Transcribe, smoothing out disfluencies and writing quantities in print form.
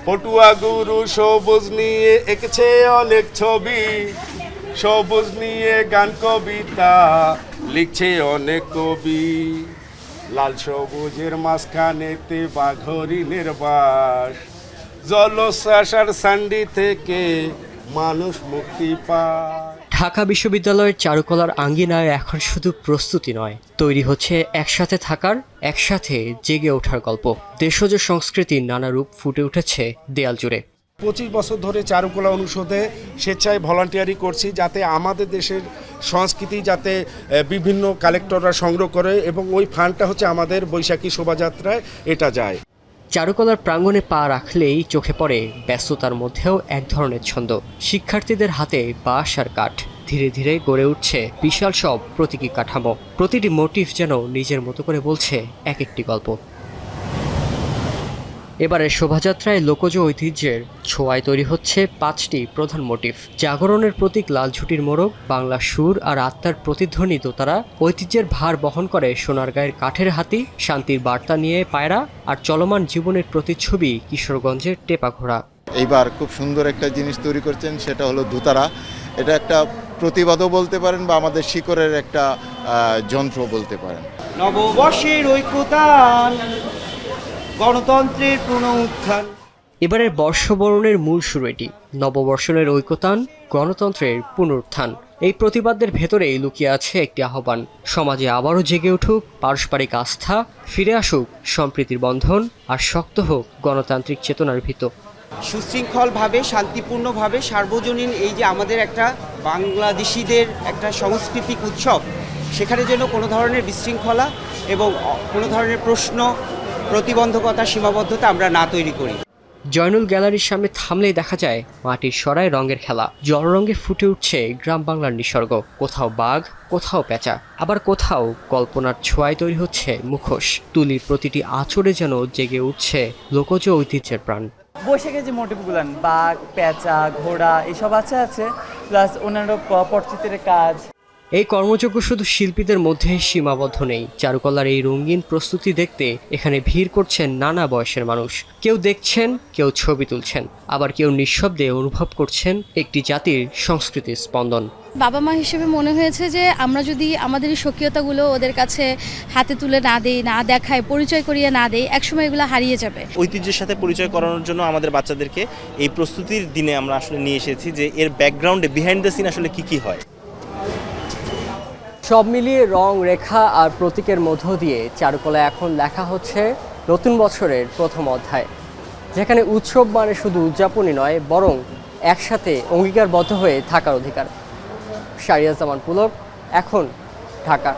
পটুয়া গুরু সবুজ নিয়ে এঁকেছে অনেক ছবি, সবুজ নিয়ে গান কবিতা লিখছে অনেক কবি। লাল সবুজের মাঝখানেতে বাঘ হরিণের বাস, জলশ্বাসার সান্ডি থেকে মানুষ মুক্তি পায়। ঢাকা বিশ্ববিদ্যালয়ের চারুকলার আঙ্গিনায় এখন শুধু প্রস্তুতি নয়, তৈরি হচ্ছে একসাথে থাকার, একসাথে জেগে ওঠার গল্প। দেশজ সংস্কৃতির নানা রূপ ফুটে উঠেছে দেয়াল জুড়ে। 25 বছর ধরে চারুকলা অনুষদে স্বেচ্ছায় ভলান্টিয়ারি করছি, যাতে আমাদের দেশের সংস্কৃতি যাতে বিভিন্ন কালেক্টররা সংগ্রহ করে এবং ওই ফান্ডটা হচ্ছে আমাদের বৈশাখী শোভাযাত্রায় এটা যায়। চারুকলার প্রাঙ্গণে পা রাখলেই চোখে পড়ে ব্যস্ততার মধ্যেও এক ধরনের ছন্দ। শিক্ষার্থীদের হাতে বাঁশ আর কাঠ, ধীরে ধীরে গড়ে উঠছে বিশাল সব প্রতীকী কাঠামো। প্রতিটি মোটিভ যেন নিজের মতো করে বলছে এক একটি গল্প। এবারের শোভাযাত্রায় লোকজ ঐতিহ্যের ছোঁয়ায় তৈরি হচ্ছে 5টি প্রধান মোটিভ। জাগরণের প্রতীক লালঝুটির মোড়ক, বাংলা সুর আর আত্মার প্রতিধ্বনি দোতারা, ঐতিহ্যের ভার বহন করে সোনারগাঁয়ের কাঠের হাতি, শান্তির বার্তা নিয়ে পায়রা, আর চলমান জীবনের প্রতিচ্ছবি কিশোরগঞ্জের টেপা ঘোড়া। এইবার খুব সুন্দর একটা জিনিস তৈরি করছেন, সেটা হলো দোতারা। এটা একটা প্রতিবাদও বলতে পারেন বা আমাদের শিকড়ের একটা যন্ত্র বলতে পারেন। নববর্ষের ঐক্যতান, গণতন্ত্রের পুনরুত্থান। এবারের বর্ষবরণের মূল শুরু এটি, নববর্ষের ঐক্যতান, গণতন্ত্রের পুনরুত্থান। এই প্রতিবাদের ভেতরেই লুকিয়ে আছে একটি আহ্বান, সমাজে আবারও জেগে উঠুক পারস্পরিক আস্থা, ফিরে আসুক সম্প্রীতির বন্ধন, আর শক্ত হোক গণতান্ত্রিক চেতনার ভিত। সুশৃঙ্খলভাবে, শান্তিপূর্ণভাবে সার্বজনীন এই যে আমাদের একটা বাংলাদেশিদের একটা সাংস্কৃতিক উৎসব, সেখানে যেন কোনো ধরনের বিশৃঙ্খলা এবং কোনো ধরনের প্রশ্ন, প্রতিবন্ধকতা, সীমাবদ্ধতা আমরা না তৈরি করি। জয়নুল গ্যালারির সামনে থামলেই দেখা যায় মাটির সরায় রঙের খেলা। জলরঙে ফুটে উঠছে গ্রাম বাংলার নিসর্গ। কোথাও বাঘ, কোথাও পেঁচা, আবার কোথাও কল্পনার ছোঁয়ায় তৈরি হচ্ছে মুখোশ। তুলির প্রতিটি আঁচড়ে যেন জেগে উঠছে লোকজ ঐতিহ্যের প্রাণ। বৈশাখের যে মোটিভগুলান, বাঘ, পেঁচা, ঘোড়া এসব আছে প্লাস অন্যান্য পটচিত্রের কাজ। এই কর্মযজ্ঞ শুধু শিল্পীদের মধ্যে সীমাবদ্ধ নেই। চারুকলার এই রঙিন প্রস্তুতি দেখতে এখানে ভিড় করছেন নানা বয়সের মানুষ। কেউ দেখছেন, কেউ ছবি তুলছেন, আবার কেউ নিঃশব্দে অনুভব করছেন একটি জাতির সংস্কৃতির স্পন্দন। বাবা মা হিসেবে মনে হয়েছে যে আমরা যদি আমাদের এই স্বকীয়তাগুলো ওদের কাছে হাতে তুলে না দেই, না দেখাই, পরিচয় করিয়ে না দেই, একসময় এগুলো হারিয়ে যাবে। ঐতিহ্যের সাথে পরিচয় করানোর জন্য আমাদের বাচ্চাদেরকে এই প্রস্তুতির দিনে আমরা আসলে নিয়ে এসেছি যে এর ব্যাকগ্রাউন্ডে, বিহাইন্ড দ্য সিন আসলে কী হয়। সব মিলিয়ে রং, রেখা আর প্রতীকের মধ্য দিয়ে চারুকলা এখন লেখা হচ্ছে নতুন বছরের প্রথম অধ্যায়, যেখানে উৎসব মানে শুধু উদযাপনই নয়, বরং একসাথে অঙ্গীকারবদ্ধ হয়ে থাকার অধিকার। শাহরিয়ার জামান পুলক, এখন, ঢাকা।